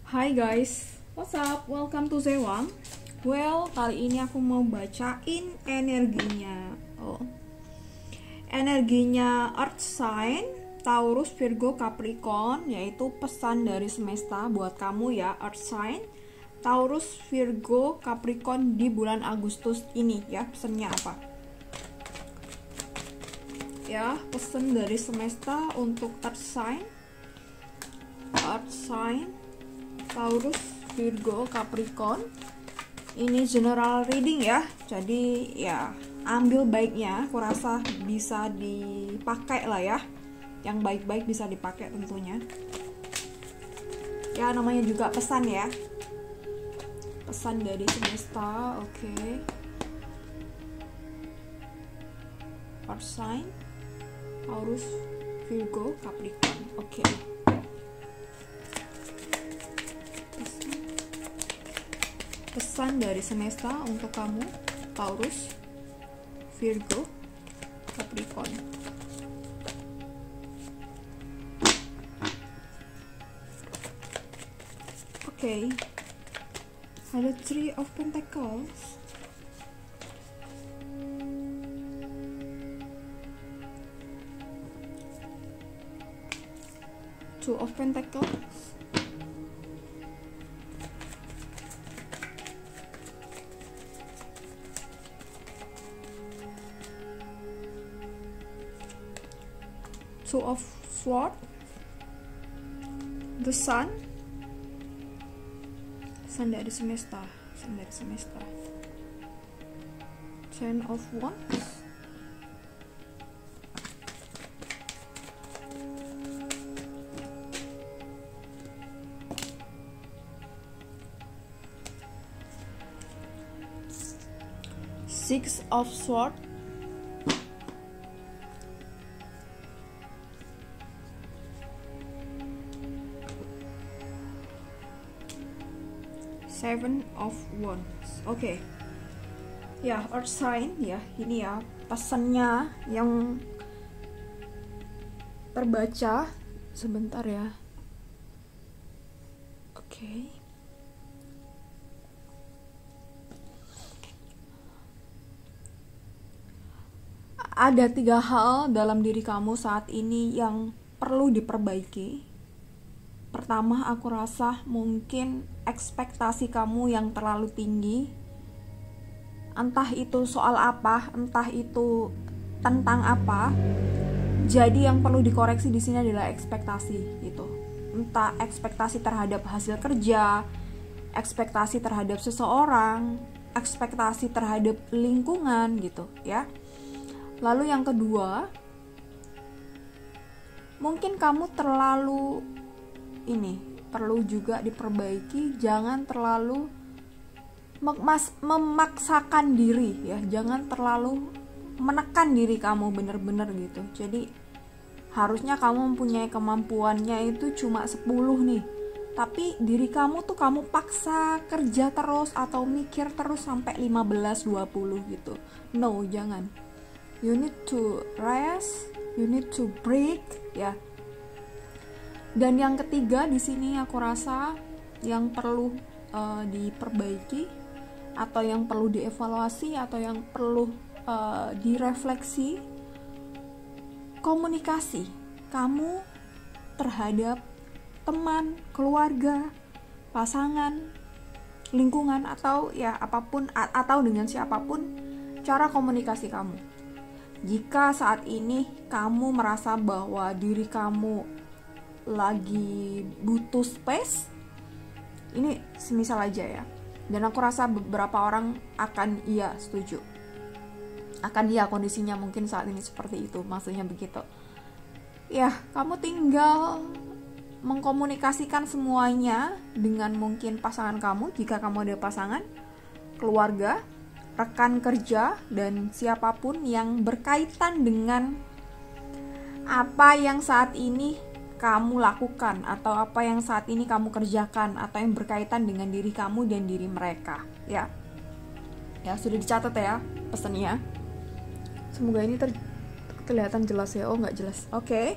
Hai guys, what's up? Welcome to Zewang. Well, kali ini aku mau bacain energinya. Energinya Earth Sign, Taurus, Virgo, Capricorn, yaitu pesan dari semesta buat kamu ya, Earth Sign, Taurus, Virgo, Capricorn di bulan Agustus ini ya. Pesannya apa? Ya, pesan dari semesta untuk Earth Sign, Taurus, Virgo, Capricorn. Ini general reading ya. Jadi ya ambil baiknya, aku rasa bisa dipakai lah ya. Yang baik-baik bisa dipakai tentunya. Ya namanya juga pesan ya. Pesan dari semesta, oke. Earth sign, Taurus, Virgo, Capricorn, oke. Pesan dari semesta untuk kamu, Taurus, Virgo, Capricorn. Oke. Ada Three of Pentacles. Two of Pentacles. Two of Swords, the Sun, pesan dari semesta, Ten of Wands, Six of Swords, Seven of Wands. Oke. Ya, Earth sign ya. Ini ya pesannya yang terbaca. Sebentar ya. Oke. Ada 3 hal dalam diri kamu saat ini yang perlu diperbaiki. Pertama, aku rasa mungkin ekspektasi kamu yang terlalu tinggi. Entah itu soal apa, entah itu tentang apa. Jadi yang perlu dikoreksi di sini adalah ekspektasi gitu. Entah ekspektasi terhadap hasil kerja, ekspektasi terhadap seseorang, ekspektasi terhadap lingkungan gitu ya. Lalu yang kedua, mungkin kamu terlalu perlu juga diperbaiki, jangan terlalu memaksakan diri ya, jangan terlalu menekan diri kamu bener-bener gitu. Jadi harusnya kamu mempunyai kemampuannya itu cuma 10 nih, tapi diri kamu tuh kamu paksa kerja terus atau mikir terus sampai 15-20 gitu. No, jangan. You need to rest, you need to break ya. Dan yang ketiga di sini aku rasa yang perlu diperbaiki atau yang perlu dievaluasi atau yang perlu direfleksi, komunikasi kamu terhadap teman, keluarga, pasangan, lingkungan atau ya apapun atau dengan siapapun, cara komunikasi kamu. Jika saat ini kamu merasa bahwa diri kamu lagi butuh space, ini semisal aja ya, dan aku rasa beberapa orang akan setuju, akan kondisinya mungkin saat ini seperti itu, maksudnya begitu ya. Kamu tinggal mengkomunikasikan semuanya dengan mungkin pasangan kamu, jika kamu ada pasangan, keluarga, rekan kerja, dan siapapun yang berkaitan dengan apa yang saat ini kamu lakukan atau apa yang saat ini kamu kerjakan atau yang berkaitan dengan diri kamu dan diri mereka ya. Ya sudah dicatat ya pesannya. Semoga ini kelihatan jelas ya. Oh nggak jelas. Oke.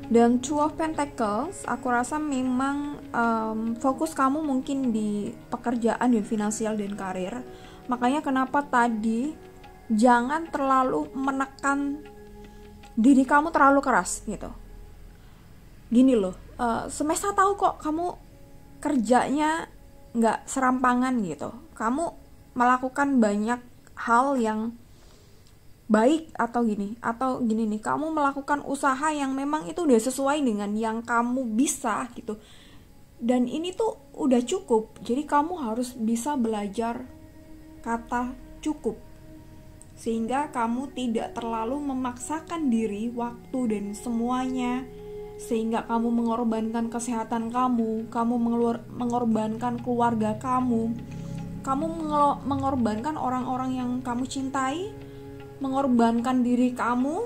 Dan Two of Pentacles, aku rasa memang fokus kamu mungkin di pekerjaan dan finansial dan karir. Makanya kenapa tadi jangan terlalu menekan diri kamu terlalu keras gitu. Gini loh, semesta tahu kok kamu kerjanya nggak serampangan gitu. Kamu melakukan banyak hal yang baik atau gini nih, kamu melakukan usaha yang memang itu udah sesuai dengan yang kamu bisa gitu, dan ini tuh udah cukup. Jadi kamu harus bisa belajar kata cukup, sehingga kamu tidak terlalu memaksakan diri, waktu dan semuanya, sehingga kamu mengorbankan kesehatan kamu mengorbankan keluarga kamu mengorbankan orang-orang yang kamu cintai, mengorbankan diri kamu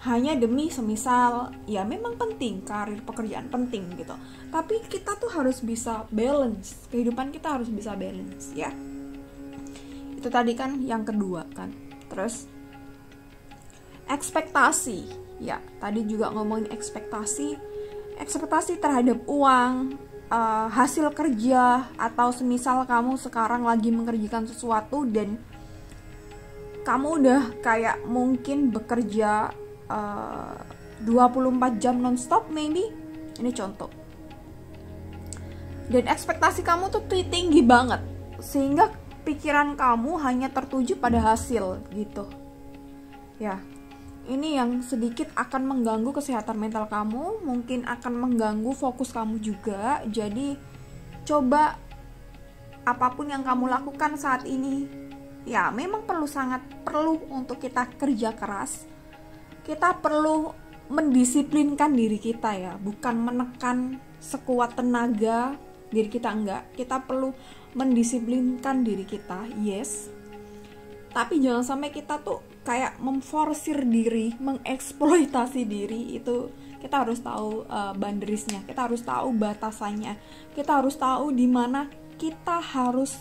hanya demi semisal ya memang penting, karir pekerjaan penting gitu, tapi kita tuh harus bisa balance, kehidupan kita harus bisa balance ya. Itu tadi kan yang kedua kan. Terus ekspektasi ya, tadi juga ngomongin ekspektasi terhadap uang, hasil kerja, atau semisal kamu sekarang lagi mengerjakan sesuatu dan kamu udah kayak mungkin bekerja 24 jam nonstop maybe, ini contoh, dan ekspektasi kamu tuh tinggi banget sehingga pikiran kamu hanya tertuju pada hasil gitu ya. Ini yang sedikit akan mengganggu kesehatan mental kamu, mungkin akan mengganggu fokus kamu juga. Jadi coba apapun yang kamu lakukan saat ini ya memang sangat perlu untuk kita kerja keras. Kita perlu mendisiplinkan diri kita ya, bukan menekan sekuat tenaga diri kita, enggak. Kita perlu mendisiplinkan diri kita, yes. Tapi jangan sampai kita tuh kayak memforsir diri, mengeksploitasi diri. Itu kita harus tahu boundariesnya, kita harus tahu batasannya, kita harus tahu di mana kita harus,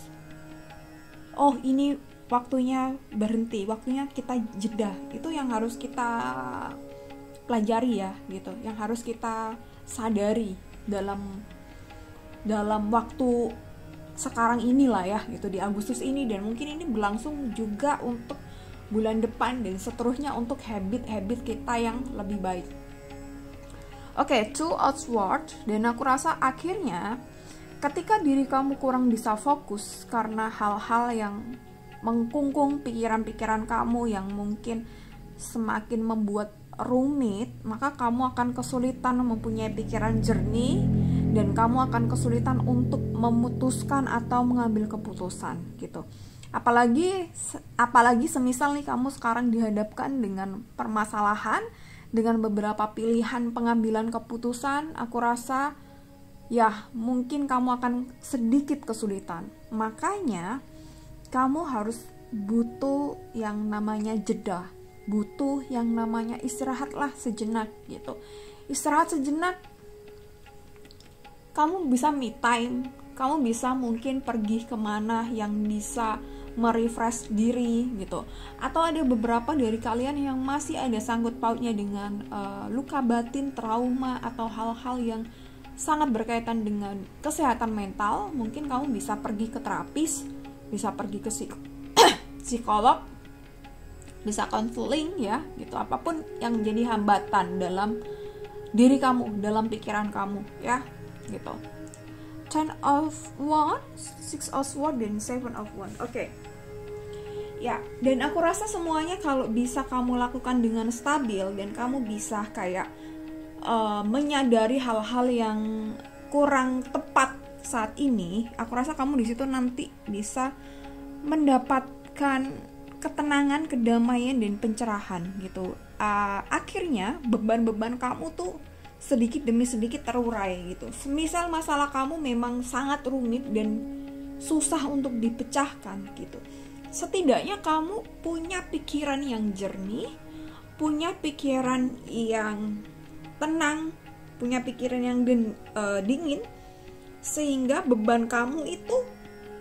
oh ini waktunya berhenti, waktunya kita jeda. Itu yang harus kita pelajari ya gitu, yang harus kita sadari dalam waktu sekarang inilah ya gitu, di Agustus ini, dan mungkin ini berlangsung juga untuk bulan depan dan seterusnya untuk habit-habit kita yang lebih baik. Oke, Two of Swords, dan aku rasa akhirnya ketika diri kamu kurang bisa fokus karena hal-hal yang mengkungkung pikiran-pikiran kamu yang mungkin semakin membuat rumit, maka kamu akan kesulitan mempunyai pikiran jernih dan kamu akan kesulitan untuk memutuskan atau mengambil keputusan gitu. Apalagi semisal nih kamu sekarang dihadapkan dengan permasalahan, dengan beberapa pilihan pengambilan keputusan, aku rasa ya mungkin kamu akan sedikit kesulitan. Makanya kamu harus butuh yang namanya jeda, butuh yang namanya istirahatlah sejenak gitu. Istirahat sejenak, kamu bisa me time, kamu bisa mungkin pergi kemana yang bisa merefresh diri gitu. Atau ada beberapa dari kalian yang masih ada sangkut pautnya dengan luka batin, trauma, atau hal-hal yang sangat berkaitan dengan kesehatan mental, mungkin kamu bisa pergi ke terapis, bisa pergi ke psikolog, bisa konseling ya gitu, apapun yang jadi hambatan dalam diri kamu, dalam pikiran kamu ya gitu. 10 of Wands, 6 of Swords, dan 7 of Wands. Oke. Ya, dan aku rasa semuanya kalau bisa kamu lakukan dengan stabil dan kamu bisa kayak menyadari hal-hal yang kurang tepat saat ini, aku rasa kamu di situ nanti bisa mendapatkan ketenangan, kedamaian, dan pencerahan gitu. Akhirnya beban-beban kamu tuh sedikit demi sedikit terurai gitu. Semisal masalah kamu memang sangat rumit dan susah untuk dipecahkan gitu, setidaknya kamu punya pikiran yang jernih, punya pikiran yang tenang, punya pikiran yang dingin, sehingga beban kamu itu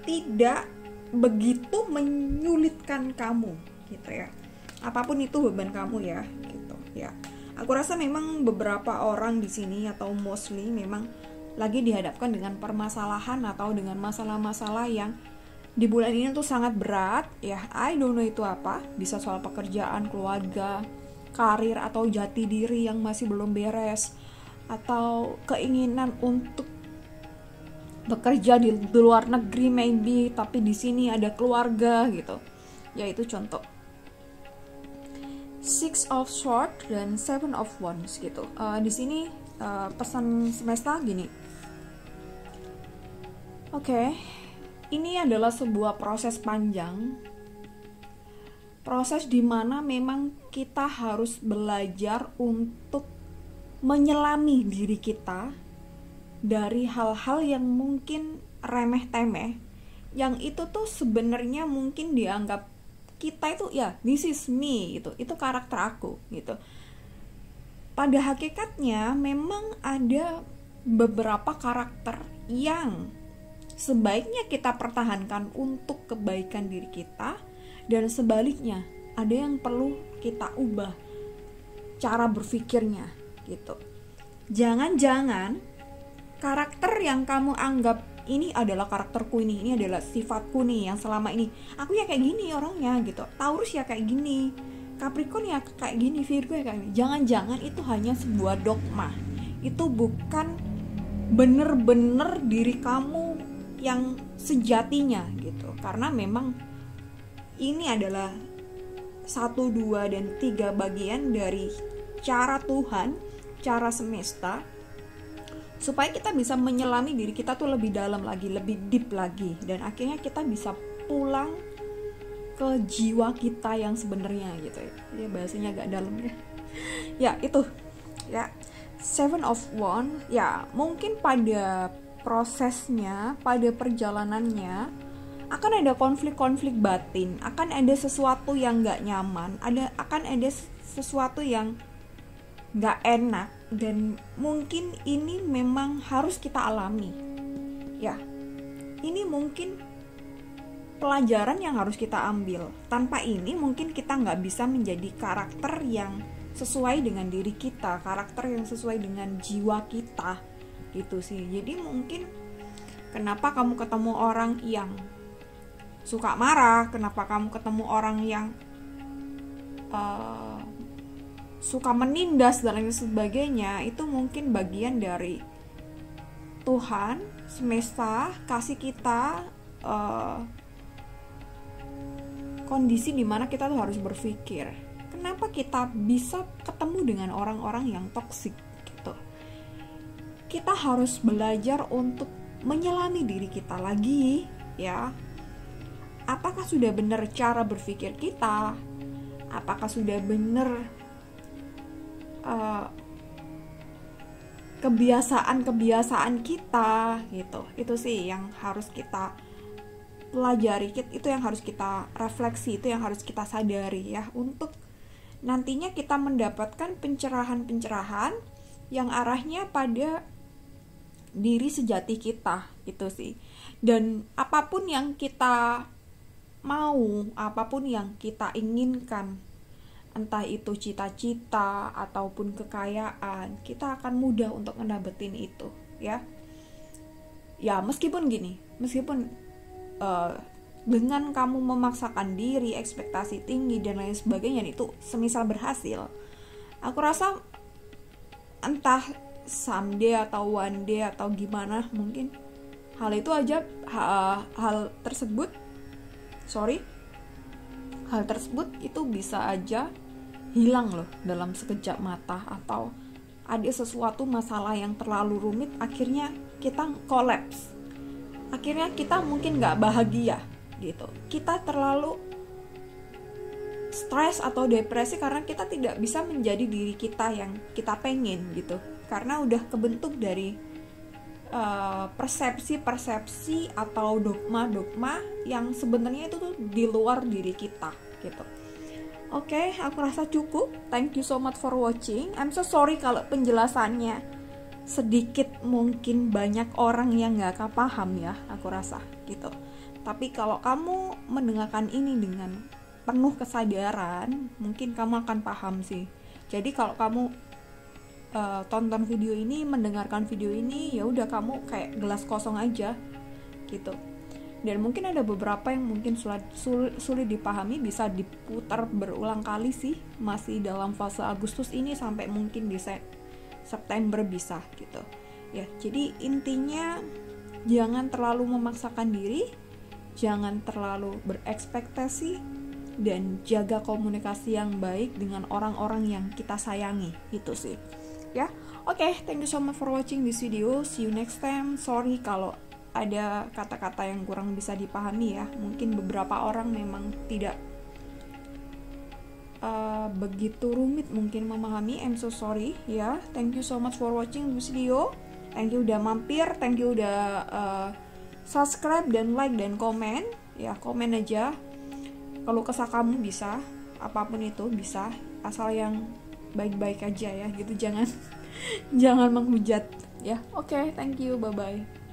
tidak begitu menyulitkan kamu gitu ya. Apapun itu beban kamu ya gitu ya. Aku rasa memang beberapa orang di sini atau mostly memang lagi dihadapkan dengan permasalahan atau dengan masalah-masalah yang di bulan ini tuh sangat berat ya. I don't know itu apa, bisa soal pekerjaan, keluarga, karir, atau jati diri yang masih belum beres, atau keinginan untuk bekerja di luar negeri maybe, tapi di sini ada keluarga gitu. Ya itu contoh. Six of Swords dan Seven of Wands gitu. Di sini pesan semesta gini. Oke, ini adalah sebuah proses panjang. Proses dimana memang kita harus belajar untuk menyelami diri kita dari hal-hal yang mungkin remeh-temeh, yang itu tuh sebenarnya mungkin dianggap kita itu ya this is me gitu, itu karakter aku gitu. Pada hakikatnya memang ada beberapa karakter yang sebaiknya kita pertahankan untuk kebaikan diri kita, dan sebaliknya ada yang perlu kita ubah cara berpikirnya gitu. Jangan-jangan karakter yang kamu anggap ini adalah karakterku, ini adalah sifatku nih yang selama ini aku ya kayak gini orangnya gitu, Taurus ya kayak gini, Capricorn ya kayak gini, Virgo ya kayak gini. Jangan-jangan itu hanya sebuah dogma, itu bukan bener-bener diri kamu yang sejatinya gitu. Karena memang ini adalah 1, 2, dan 3 bagian dari cara Tuhan, cara semesta, supaya kita bisa menyelami diri kita tuh lebih dalam lagi, lebih deep lagi, dan akhirnya kita bisa pulang ke jiwa kita yang sebenarnya gitu ya. Ya bahasanya agak dalam ya. Ya itu ya. Seven of Wands ya, mungkin pada prosesnya, pada perjalanannya akan ada konflik-konflik batin, akan ada sesuatu yang gak nyaman, akan ada sesuatu yang gak enak, dan mungkin ini memang harus kita alami ya. Ini mungkin pelajaran yang harus kita ambil. Tanpa ini mungkin kita gak bisa menjadi karakter yang sesuai dengan diri kita, karakter yang sesuai dengan jiwa kita gitu sih. Jadi mungkin kenapa kamu ketemu orang yang suka marah, kenapa kamu ketemu orang yang suka menindas dan lain sebagainya, itu mungkin bagian dari Tuhan, semesta kasih kita kondisi dimana kita tuh harus berpikir, kenapa kita bisa ketemu dengan orang-orang yang toksik gitu. Kita harus belajar untuk menyelami diri kita lagi ya. Apakah sudah benar cara berpikir kita? Apakah sudah benar kebiasaan-kebiasaan kita gitu. Itu sih yang harus kita pelajari, itu yang harus kita refleksi, itu yang harus kita sadari ya, untuk nantinya kita mendapatkan pencerahan-pencerahan yang arahnya pada diri sejati kita itu sih. Dan apapun yang kita mau, apapun yang kita inginkan, entah itu cita-cita ataupun kekayaan, kita akan mudah untuk ngedapetin itu ya. Ya meskipun dengan kamu memaksakan diri, ekspektasi tinggi dan lain sebagainya, itu semisal berhasil, aku rasa entah someday atau one day atau gimana, mungkin hal tersebut itu bisa aja hilang loh dalam sekejap mata, atau ada sesuatu masalah yang terlalu rumit, akhirnya kita kolaps, akhirnya kita mungkin gak bahagia gitu, kita terlalu stres atau depresi karena kita tidak bisa menjadi diri kita yang kita pengen gitu, karena udah kebentuk dari persepsi atau dogma yang sebenarnya itu tuh di luar diri kita gitu. Oke, aku rasa cukup. Thank you so much for watching. I'm so sorry kalau penjelasannya sedikit mungkin banyak orang yang gak paham ya, aku rasa gitu. Tapi kalau kamu mendengarkan ini dengan penuh kesadaran, mungkin kamu akan paham sih. Jadi kalau kamu tonton video ini, mendengarkan video ini, ya udah kamu kayak gelas kosong aja gitu. Dan mungkin ada beberapa yang mungkin sulit dipahami, bisa diputar berulang kali sih, masih dalam fase Agustus ini sampai mungkin di September bisa gitu ya. Jadi intinya jangan terlalu memaksakan diri, jangan terlalu berekspektasi, dan jaga komunikasi yang baik dengan orang-orang yang kita sayangi, itu sih ya. Oke, thank you so much for watching this video, see you next time. Sorry kalau ada kata-kata yang kurang bisa dipahami ya, mungkin beberapa orang memang tidak begitu rumit mungkin memahami, I'm so sorry ya. Thank you so much for watching this video, thank you udah mampir, thank you udah subscribe dan like dan komen ya. Komen aja kalau kesah kamu, bisa apapun itu bisa, asal yang baik-baik aja ya gitu, jangan menghujat ya. Oke, thank you, bye bye.